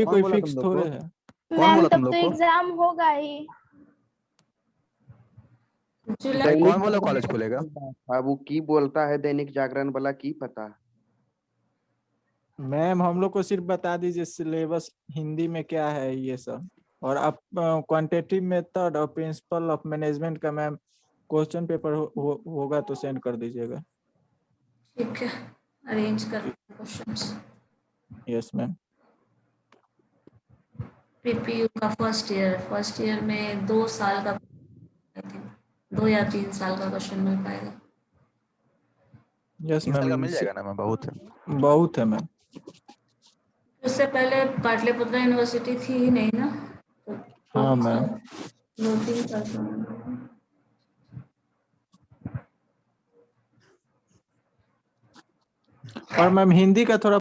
कौन कोई बोला तुम फिक्स लोग को? थोड़े है। कौन मैम बोला तुम तब तो लोग को? एग्जाम होगा ही। जुलाई। भाई दैनिक कौन बोला कॉलेज जागरण खुलेगा? अब वो की बोलता है, दैनिक जागरण वाला की पता। मैम हम लोग को सिर्फ बता दीजिए सिलेबस हिंदी में क्या है ये सब, और आप क्वांटिटेटिव मेथड और प्रिंसिपल ऑफ मैनेजमेंट का मैम क्वेश्चन पेपर होगा तो सेंड कर दीजिएगा। ठीक है, अरेंज कर क्वेश्चंस। Yes ma'am. पीपीयू का फर्स्ट ईयर में 2 साल का, आई थिंक 2 या 3 साल का क्वेश्चन मिल पाएगा। यस 3 साल का मैम। मिल जाएगा ना मैम, बहुत है। बहुत है मैम। उससे पहले पाटलिपुत्र यूनिवर्सिटी थी ही नहीं ना, तो हाँ मैम। 2-3 साल का मिलेगा। और मैम हिंदी का थोड़ा